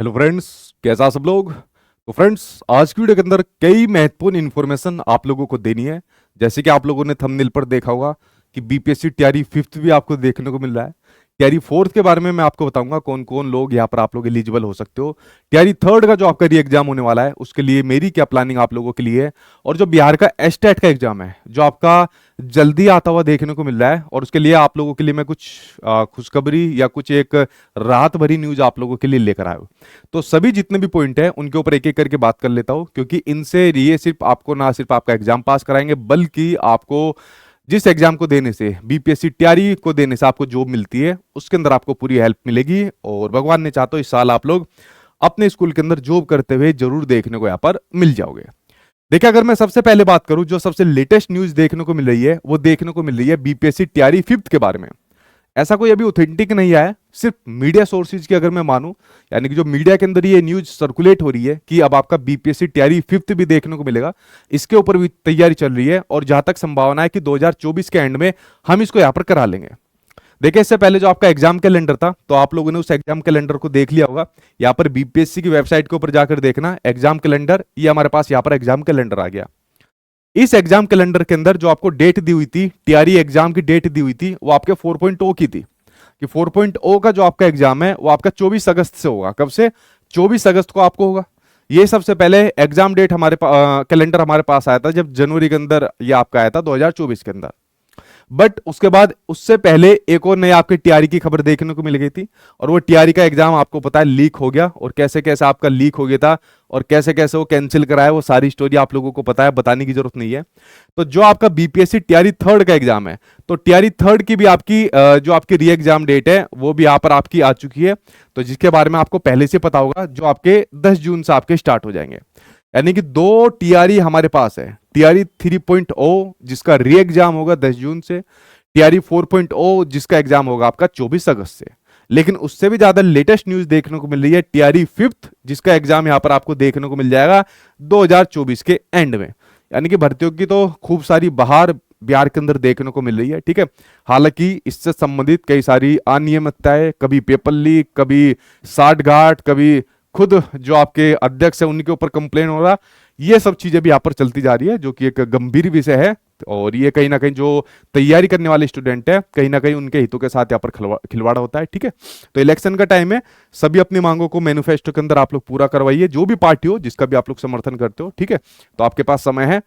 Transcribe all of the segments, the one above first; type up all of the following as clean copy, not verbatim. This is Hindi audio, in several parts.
हेलो फ्रेंड्स, कैसा सब लोग। तो फ्रेंड्स, आज की वीडियो के अंदर कई महत्वपूर्ण इन्फॉर्मेशन आप लोगों को देनी है। जैसे कि आप लोगों ने थंबनेल पर देखा होगा कि बीपीएससी तैयारी फिफ्थ भी आपको देखने को मिल रहा है। तैयारी फोर्थ के बारे में मैं आपको बताऊंगा कौन कौन लोग यहाँ पर आप लोग एलिजिबल हो सकते हो। तैयारी थर्ड का जो आपका री एग्जाम होने वाला है उसके लिए मेरी क्या प्लानिंग आप लोगों के लिए है। और जो बिहार का एस्टेट का एग्जाम है जो आपका जल्दी आता हुआ देखने को मिल रहा है, और उसके लिए आप लोगों के लिए मैं कुछ खुशखबरी या कुछ एक राहत भरी न्यूज आप लोगों के लिए लेकर आया हूं। तो सभी जितने भी पॉइंट है उनके ऊपर एक एक करके बात कर लेता हूं, क्योंकि इनसे ये सिर्फ आपको ना सिर्फ आपका एग्जाम पास कराएंगे, बल्कि आपको जिस एग्जाम को देने से बीपीएससी तैयारी को देने से आपको जॉब मिलती है उसके अंदर आपको पूरी हेल्प मिलेगी। और भगवान ने चाहा तो इस साल आप लोग अपने स्कूल के अंदर जॉब करते हुए जरूर देखने को यहाँ पर मिल जाओगे। देखिए, अगर मैं सबसे पहले बात करूं जो सबसे लेटेस्ट न्यूज देखने को मिल रही है वो देखने को मिल रही है बीपीएससी तैयारी फिफ्थ के बारे में। ऐसा कोई अभी ऑथेंटिक नहीं आया है, सिर्फ मीडिया सोर्सेज की अगर मैं मानूं, यानी कि जो मीडिया के अंदर ये न्यूज सर्कुलेट हो रही है कि अब आपका बीपीएससी तैयारी फिफ्थ भी देखने को मिलेगा, इसके ऊपर भी तैयारी चल रही है। और जहां तक संभावना है कि 2024 के एंड में हम इसको यहां पर करा लेंगे। देखिए, इससे पहले जो आपका एग्जाम कैलेंडर था तो आप लोगों ने उस एग्जाम कैलेंडर को देख लिया होगा। यहाँ पर बीपीएससी की वेबसाइट के ऊपर जाकर देखना एग्जाम कैलेंडर, ये हमारे पास यहाँ पर एग्जाम कैलेंडर आ गया। इस एग्जाम कैलेंडर के अंदर जो आपको डेट दी हुई थी, टीआरई एग्जाम की डेट दी हुई थी, वो आपके 4.0 की थी कि 4.0 का जो आपका एग्जाम है वो आपका 24 अगस्त से होगा। कब से? 24 अगस्त को आपको होगा। ये सबसे पहले एग्जाम डेट हमारे कैलेंडर हमारे पास आया था जब जनवरी के अंदर ये आपका आया था 2024 के अंदर। बट उसके बाद उससे पहले एक और नई आपकी टीआरई की खबर देखने को मिल गई थी, और वो टीआरई का एग्जाम आपको पता है लीक हो गया। और कैसे कैसे आपका लीक हो गया था और कैसे कैसे वो कैंसिल कराया, वो सारी स्टोरी आप लोगों को पता है, बताने की जरूरत नहीं है। तो जो आपका बीपीएससी टीआरई थर्ड का एग्जाम है, तो टीआरई थर्ड की भी आपकी जो आपकी री एग्जाम डेट है वो भी यहाँ पर आपकी आ चुकी है। तो जिसके बारे में आपको पहले से पता होगा, जो आपके 10 जून से आपके स्टार्ट हो जाएंगे। यानी कि दो टीआरई हमारे पास है, टीआरई 3.0 जिसका री एग्जाम होगा 10 जून से, टीआरई 4.0 जिसका एग्जाम होगा आपका 24 अगस्त से। लेकिन उससे भी ज्यादा लेटेस्ट न्यूज देखने को मिल रही है टीआरई फिफ्थ, जिसका एग्जाम यहां पर आपको देखने को मिल जाएगा 2024 के एंड में। यानी कि भर्तियों की तो खूब सारी बहार बिहार के अंदर देखने को मिल रही है। ठीक है, हालांकि इससे संबंधित कई सारी अनियमितताएं, कभी पेपर लीक, कभी साठगांठ, कभी खुद जो आपके अध्यक्ष है उनके ऊपर कंप्लेन हो रहा, ये सब चीजें भी यहाँ पर चलती जा रही है, जो कि एक गंभीर विषय है। और ये कहीं ना कहीं जो तैयारी करने वाले स्टूडेंट है, कहीं ना कहीं उनके हितों के साथ यहाँ पर खिलवाड़ होता है। ठीक है, तो इलेक्शन का टाइम है, सभी अपनी मांगों को मैनिफेस्टो के अंदर आप लोग पूरा करवाइए, जो भी पार्टी हो जिसका भी आप लोग समर्थन करते हो। ठीक है, तो आपके पास समय है।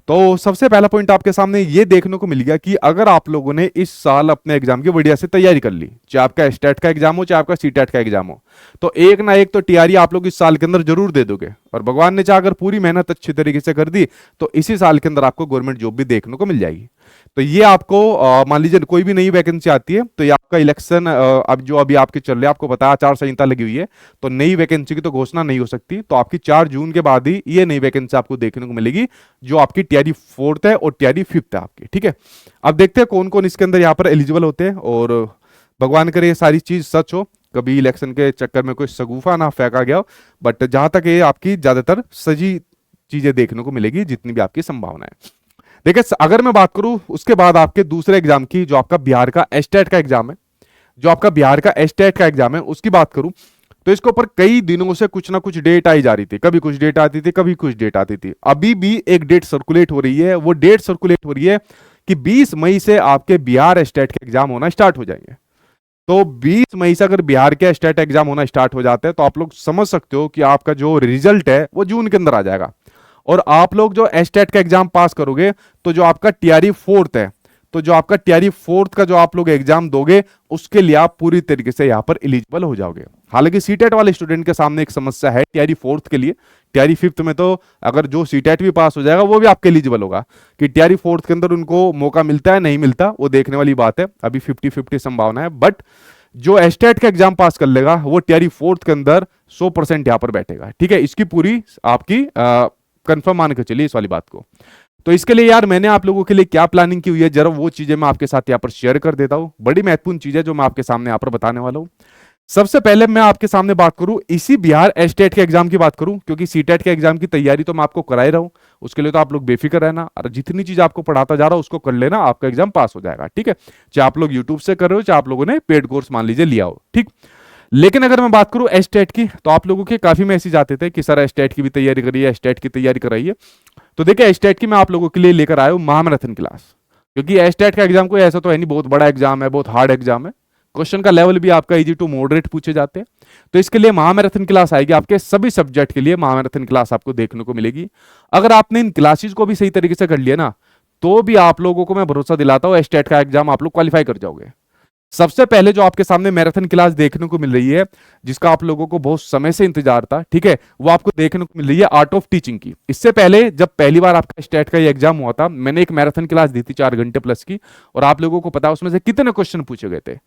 तो सबसे पहला पॉइंट आपके सामने ये देखने को मिल गया कि अगर आप लोगों ने इस साल अपने एग्जाम की बढ़िया से तैयारी कर ली, चाहे आपका स्टेट का एग्जाम हो चाहे आपका सीटेट का एग्जाम हो, तो एक ना एक तो टीआरई आप लोग इस साल के अंदर जरूर दे दोगे। और भगवान ने चाह अगर पूरी मेहनत अच्छी तरीके से कर दी तो इसी साल के अंदर आपको गवर्नमेंट जॉब भी देखने को मिल जाएगी। तो ये आपको मान लीजिए कोई भी नई वैकेंसी आती है तो ये आपका इलेक्शन अब जो अभी आपके चल रहे हैं, आपको पता है आचार संहिता लगी हुई है, तो नई वैकेंसी की तो घोषणा नहीं हो सकती। तो आपकी 4 जून के बाद ही ये नई वैकेंसी आपको देखने को मिलेगी, जो आपकी टीआरई फोर्थ है और टीआरई फिफ्थ है आपकी। ठीक है, अब देखते हैं कौन कौन इसके अंदर यहाँ पर एलिजिबल होते हैं, और भगवान करे ये सारी चीज सच हो, कभी इलेक्शन के चक्कर में कोई सगुफा ना फेंका गया हो। बट जहां तक ये आपकी ज्यादातर सजी चीजें देखने को मिलेगी, जितनी भी आपकी संभावना है। देखिए, अगर मैं बात करूं उसके बाद आपके दूसरे एग्जाम की, जो आपका बिहार का एस्टेट का एग्जाम है, जो आपका बिहार का एस्टेट का एग्जाम है उसकी बात करूं, तो इसके ऊपर कई दिनों से कुछ ना कुछ डेट आई जा रही थी। कभी कुछ डेट आती थी, कभी कुछ डेट आती थी। अभी भी एक डेट सर्कुलेट हो रही है, वो डेट सर्कुलेट हो रही है कि 20 मई से आपके बिहार एस्टेट के एग्जाम होना स्टार्ट हो जाएंगे। तो 20 मई से अगर बिहार के स्टेट एग्जाम होना स्टार्ट हो जाते हैं तो आप लोग समझ सकते हो कि आपका जो रिजल्ट है वो जून के अंदर आ जाएगा। और आप लोग जो एस्टेट का एग्जाम पास करोगे तो जो आपका टीआरई फोर्थ है, तो जो आपका टीआरई फोर्थ का जो आप लोग एग्जाम दोगे उसके लिए आप पूरी तरीके से यहां पर एलिजिबल हो जाओगे। हालांकि सीटेट वाले स्टूडेंट के सामने एक समस्या है टीआरई फोर्थ के लिए। टीआरई फिफ्थ में तो अगर जो सीटेट भी पास हो जाएगा वो भी आपके एलिजिबल होगा। कि टीआरई फोर्थ के अंदर उनको मौका मिलता है नहीं मिलता वो देखने वाली बात है, अभी 50-50 संभावना है। बट जो एस्टेट का एग्जाम पास कर लेगा वो टीआरई फोर्थ के अंदर 100% यहां पर बैठेगा। ठीक है, इसकी पूरी आपकी कंफर्म मान के चलिए इस वाली बात को। तो इसके लिए यार मैंने आप लोगों के लिए क्या प्लानिंग की हुई है, जरा वो चीजें मैं आपके साथ यहाँ पर शेयर कर देता हूँ। बड़ी महत्वपूर्ण चीज है जो मैं आपके सामने यहाँ पर बताने वाला हूँ। सबसे पहले मैं आपके सामने बात करूं इसी बिहार एस्टेट के एग्जाम की बात करूं, क्योंकि सीटेट के एग्जाम की तैयारी तो मैं आपको करा ही रहा हूं, उसके लिए तो आप लोग बेफिक्र रहना, और जितनी चीज आपको पढ़ाता जा रहा हूं उसको कर लेना, आपका एग्जाम पास हो जाएगा। ठीक है, चाहे आप लोग यूट्यूब से कर रहे हो चाहे आप लोगों ने पेड कोर्स मान लीजिए लिया हो। ठीक, लेकिन अगर मैं बात करूं एस्टेट की, तो आप लोगों के काफी मैसेज आते थे कि सर एस्टेट की भी तैयारी करिए, एस्टेट की तैयारी कराइए। तो देखिए एस्टेट की मैं आप लोगों के लिए लेकर आया हूं महामैराथन क्लास, क्योंकि एस्टेट का एग्जाम कोई ऐसा तो है नहीं बहुत बड़ा एग्जाम है, बहुत हार्ड एग्जाम है, क्वेश्चन का लेवल भी आपका इजी टू मॉडरेट पूछे जाते हैं। तो इसके लिए महामैराथन क्लास आएगी, आपके सभी सब्जेक्ट के लिए महामैराथन क्लास आपको देखने को मिलेगी। अगर आपने इन क्लासेस को भी सही तरीके से कर लिया ना, तो भी आप लोगों को मैं भरोसा दिलाता हूं एस्टेट का एग्जाम आप लोग क्वालिफाई कर जाओगे। सबसे पहले जो आपके सामने मैराथन क्लास देखने को मिल रही है, जिसका आप लोगों को बहुत समय से इंतजार था, ठीक है, वो आपको देखने को मिल रही है आर्ट ऑफ टीचिंग की। इससे पहले जब पहली बार आपका स्टेट का ये एग्जाम हुआ था, मैंने एक मैराथन क्लास दी थी 4 घंटे प्लस की, और आप लोगों को पता है उसमें से कितने क्वेश्चन पूछे गए थे।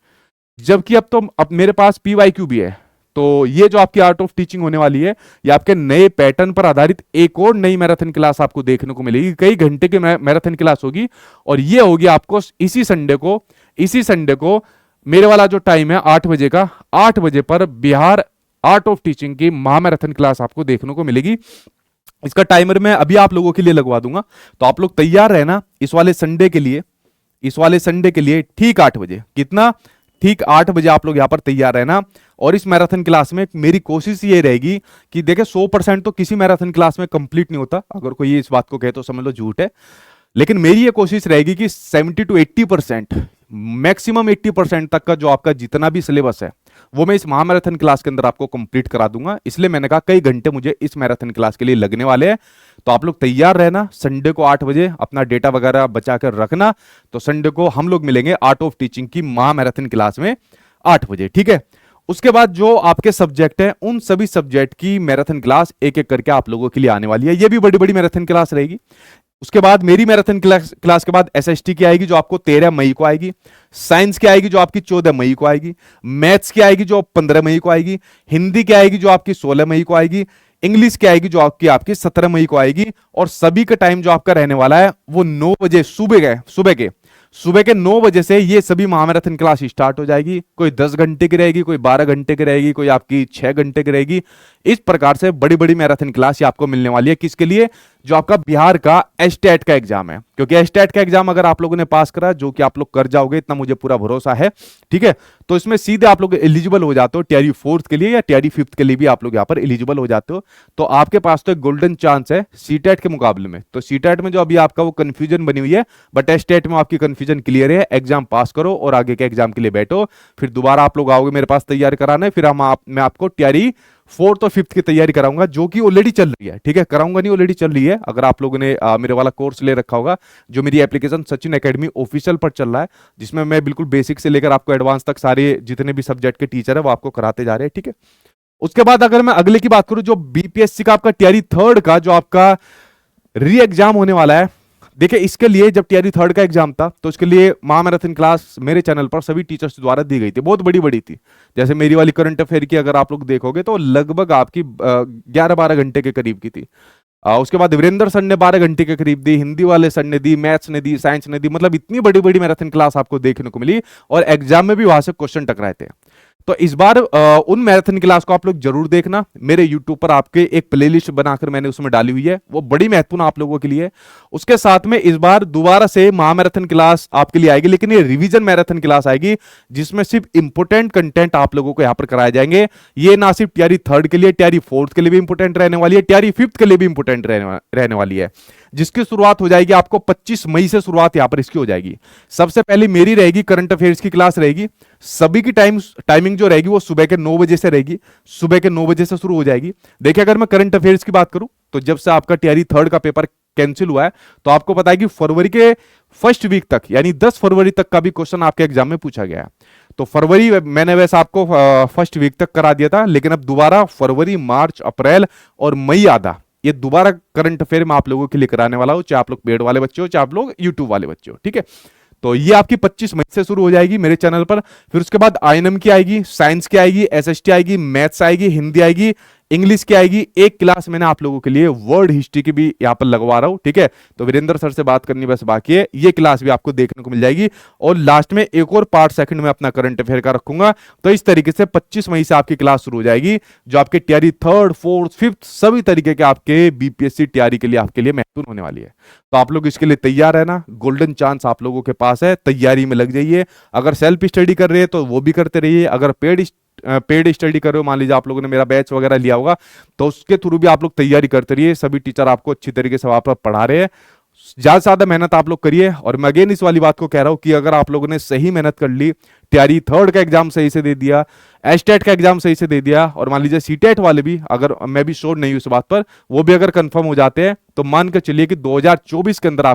जबकि अब मेरे पास PYQ भी है। तो ये जो आपकी आर्ट ऑफ टीचिंग होने वाली है, ये आपके नए पैटर्न पर आधारित एक और नई मैराथन क्लास आपको देखने को मिलेगी। कई घंटे की मैराथन क्लास होगी, और ये होगी आपको इसी संडे को मेरे वाला जो टाइम है 8 बजे का, 8 बजे पर बिहार आर्ट ऑफ टीचिंग की महामैराथन क्लास आपको देखने को मिलेगी। इसका टाइमर मैं अभी आप लोगों के लिए लगवा दूंगा, तो आप लोग तैयार रहना इस वाले संडे के लिए ठीक 8 बजे। कितना? ठीक 8 बजे आप लोग यहां पर तैयार रहना। और इस मैराथन क्लास में मेरी कोशिश ये रहेगी कि देखिए 100% तो किसी मैराथन क्लास में कंप्लीट नहीं होता, अगर कोई इस बात को कहे तो समझ लो झूठ है, लेकिन मेरी ये कोशिश रहेगी कि 70 to 80%, मैक्सिमम 80% तक का जो आपका जितना भी सिलेबस है वो मैं इस महामैराथन क्लास के अंदर आपको कंप्लीट करा दूंगा। इसलिए मैंने कहा कई घंटे मुझे इस मैराथन क्लास के लिए लगने वाले हैं, तो आप लोग तैयार रहना। संडे को 8 बजे अपना डेटा वगैरह बचा कर रखना। तो संडे को हम लोग मिलेंगे आर्ट ऑफ टीचिंग की महामैराथन क्लास में 8 बजे, ठीक है। उसके बाद जो आपके सब्जेक्ट हैं, उन सभी सब्जेक्ट की मैराथन क्लास एक एक करके आप लोगों के लिए आने वाली है। ये भी बड़ी बड़ी मैराथन क्लास रहेगी। उसके बाद मेरी मैराथन क्लास के बाद SST की आएगी, जो आपको 13 मई को आएगी। साइंस की आएगी, जो आपकी 14 मई को आएगी। मैथ्स की आएगी, जो 15 मई को आएगी। हिंदी की आएगी, जो आपकी 16 मई को आएगी। इंग्लिश की आएगी, जो आपकी 17 मई को आएगी। और सभी का टाइम जो आपका रहने वाला है वो 9 बजे सुबह के 9 बजे से ये सभी महामैराथन क्लास स्टार्ट हो जाएगी। कोई 10 घंटे की रहेगी, कोई 12 घंटे की रहेगी, कोई आपकी 6 घंटे की रहेगी। इस प्रकार से बड़ी बड़ी मैराथन क्लास ये आपको मिलने वाली है। किसके लिए? जो आपका बिहार का एस्टेट का एग्जाम है, क्योंकि एस्टेट का एग्जाम अगर आप लोगों ने पास करा, जो कि आप लोग कर जाओगे, इतना मुझे पूरा भरोसा है, ठीक है, तो इसमें सीधे आप लोग एलिजिबल हो जाते हो TRY 4th के लिए, या TRY 5th के लिए भी आप लोग यहाँ पर एलिजिबल हो जाते हो। तो आपके पास तो एक गोल्डन चांस है सीटेट के मुकाबले में। तो सीटेट में जो अभी आपका वो कंफ्यूजन बनी हुई है, बट एस्टेट में आपकी कंफ्यूजन क्लियर है। एग्जाम पास करो और आगे के एग्जाम के लिए बैठो, फिर दोबारा आप लोग आओगे मेरे पास तैयारी कराने, फिर मैं आपको TRY 4th और 5th की तैयारी कराऊंगा, जो कि ऑलरेडी चल रही है, ठीक है, कराऊंगा नहीं, ऑलरेडी चल रही है। अगर आप लोगों ने मेरे वाला कोर्स ले रखा होगा, जो मेरी एप्लीकेशन सचिन एकेडमी ऑफिशियल पर चल रहा है, जिसमें मैं बिल्कुल बेसिक से लेकर आपको एडवांस तक सारे जितने भी सब्जेक्ट के टीचर है वो आपको कराते जा रहे हैं, ठीक है। उसके बाद अगर मैं अगले की बात करूं, जो BPSC का आपका TRY 3rd का जो आपका री एग्जाम होने वाला है, देखिए इसके लिए जब TRY 3rd का एग्जाम था, तो इसके लिए महामैराथन क्लास मेरे चैनल पर सभी टीचर्स द्वारा दी गई थी, बहुत बड़ी बड़ी थी। जैसे मेरी वाली करंट अफेयर की अगर आप लोग देखोगे तो लगभग आपकी 11-12 घंटे के करीब की थी। उसके बाद वीरेंद्र सर ने 12 घंटे के करीब दी, हिंदी वाले सर ने दी, मैथ्स ने दी, साइंस ने दी, मतलब इतनी बड़ी बड़ी मैराथन क्लास आपको देखने को मिली, और एग्जाम में भी वहां से क्वेश्चन टकराए थे। तो इस बार उन मैराथन क्लास को आप लोग जरूर देखना। मेरे YouTube पर आपके एक प्लेलिस्ट बनाकर मैंने उसमें डाली हुई है, वो बड़ी महत्वपूर्ण आप लोगों के लिए। उसके साथ में इस बार दोबारा से महामैराथन क्लास आपके लिए आएगी, लेकिन ये रिवीजन मैराथन क्लास आएगी, जिसमें सिर्फ इंपोर्टेंट कंटेंट आप लोगों को यहां पर कराए जाएंगे। ये ना सिर्फ TRY 3rd के लिए, TRY 4th के लिए भी इंपोर्टेंट रहने वाली है, TRY 5th के लिए भी इंपोर्टेंट रहने वाली है, जिसकी शुरुआत हो जाएगी आपको 25 मई से शुरुआत यहां पर इसकी हो जाएगी। सबसे पहले मेरी रहेगी करंट अफेयर्स की क्लास रहेगी। सभी की टाइमिंग जो रहेगी वो सुबह के 9 बजे से रहेगी, सुबह के 9 बजे से शुरू हो जाएगी। देखिए अगर मैं करंट अफेयर्स की बात करूं, तो जब से आपका TRY 3rd का पेपर कैंसिल हुआ है, तो आपको पता है कि फरवरी के फर्स्ट वीक तक, यानी 10 फरवरी तक का भी क्वेश्चन आपके एग्जाम में पूछा गया है। तो फरवरी मैंने वैसे आपको फर्स्ट वीक तक करा दिया था, लेकिन अब दोबारा फरवरी, मार्च, अप्रैल और मई आधा, ये दोबारा करंट अफेयर में आप लोगों के लिए कराने वाला हूं, चाहे आप लोग पेड वाले बच्चे हो, चाहे आप लोग यूट्यूब वाले बच्चे हो, ठीक है। तो ये आपकी 25 मई से शुरू हो जाएगी मेरे चैनल पर। फिर उसके बाद INM की आएगी, साइंस की आएगी, SST आएगी, मैथ्स आएगी, हिंदी आएगी, इंग्लिश की आएगी। एक क्लास मैंने आप लोगों के लिए वर्ल्ड हिस्ट्री की भी यहाँ पर लगवा रहा हूँ, ठीक है। तो वीरेंद्र सर से बात करनी बस बाकी है, ये क्लास भी आपको देखने को मिल जाएगी। और लास्ट में एक और पार्ट सेकंड में अपना करंट अफेयर का रखूंगा। तो इस तरीके से 25 मई से आपकी क्लास शुरू हो जाएगी, जो आपके TRY 3rd, 4th, 5th सभी तरीके के आपके BPSC TRY के लिए आपके लिए महत्वपूर्ण होने वाली है। तो आप लोग इसके लिए तैयार है ना, गोल्डन चांस आप लोगों के पास है, तैयारी में लग जाइए। अगर सेल्फ स्टडी कर रहे हैं तो वो भी करते रहिए, अगर पेड पेड स्टडी कर रहे हो, मान लीजिए आप लोगों ने मेरा बैच वगैरह लिया होगा, तो उसके थ्रू भी आप लोग तैयारी करते रहिए। सभी टीचर आपको अच्छी तरीके से वहां पर पढ़ा रहे हैं। ज्यादा से ज्यादा मेहनत आप लोग करिए। और मैं अगेन इस वाली बात को कह रहा हूं कि अगर आप लोगों ने सही मेहनत कर ली, तैयारी थर्ड का एग्जाम सही से दे दिया, एस्टेट का एग्जाम सही से दे दिया, और मान लीजिए सीटेट वाले भी, अगर मैं भी श्योर नहीं हूं इस बात पर, वो भी अगर कंफर्म हो जाते हैं, तो मान कर चलिए कि 2024 के अंदर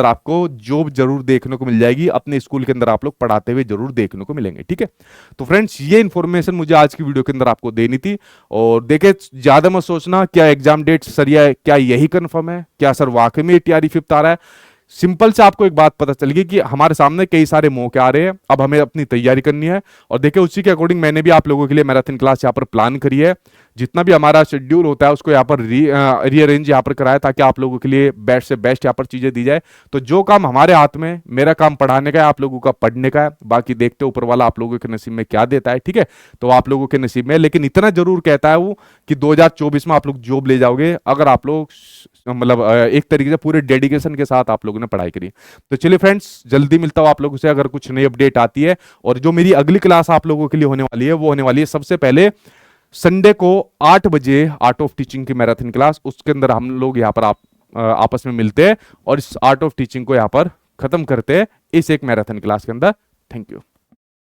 आपको जॉब जरूर देखने को मिल जाएगी। अपने स्कूल के अंदर आप लोग पढ़ाते हुए जरूर देखने को मिलेंगे। ठीक है, तो फ्रेंड्स ये इंफॉर्मेशन मुझे आज की वीडियो के अंदर आपको देनी थी। और देखिए, ज्यादा मत सोचना क्या एग्जाम डेट सर क्या यही कंफर्म है, क्या सर वाकई में टीआरई 5 आ रहा है। सिंपल से आपको एक बात पता चल गई कि हमारे सामने कई सारे मौके आ रहे हैं, अब हमें अपनी तैयारी करनी है। और देखिए, उसी के अकॉर्डिंग मैंने भी आप लोगों के लिए मैराथन क्लास यहाँ पर प्लान करी है। जितना भी हमारा शेड्यूल होता है उसको यहाँ पर रीअरेंज यहाँ पर कराया, ताकि आप लोगों के लिए बेस्ट से बेस्ट यहाँ पर चीजें दी जाए। तो जो काम हमारे हाथ में, मेरा काम पढ़ाने का है, आप लोगों का पढ़ने का है। बाकी देखते ऊपर वाला आप लोगों के नसीब में क्या देता है। ठीक है, तो आप लोगों के नसीब में, लेकिन इतना जरूर कहता है वो कि 2024 में आप लोग जॉब ले जाओगे, अगर आप लोग मतलब एक तरीके से पूरे डेडिकेशन के साथ आप लोगों ने पढ़ाई करी। तो चलिए फ्रेंड्स, जल्दी मिलता हूं आप लोगों से अगर कुछ नई अपडेट आती है। और जो मेरी अगली क्लास आप लोगों के लिए होने वाली है, वो होने वाली है सबसे पहले संडे को 8 बजे आर्ट ऑफ टीचिंग की मैराथन क्लास। उसके अंदर हम लोग यहाँ पर आपस में मिलते हैं और इस आर्ट ऑफ टीचिंग को यहाँ पर खत्म करते हैं इस एक मैराथन क्लास के अंदर। Thank you.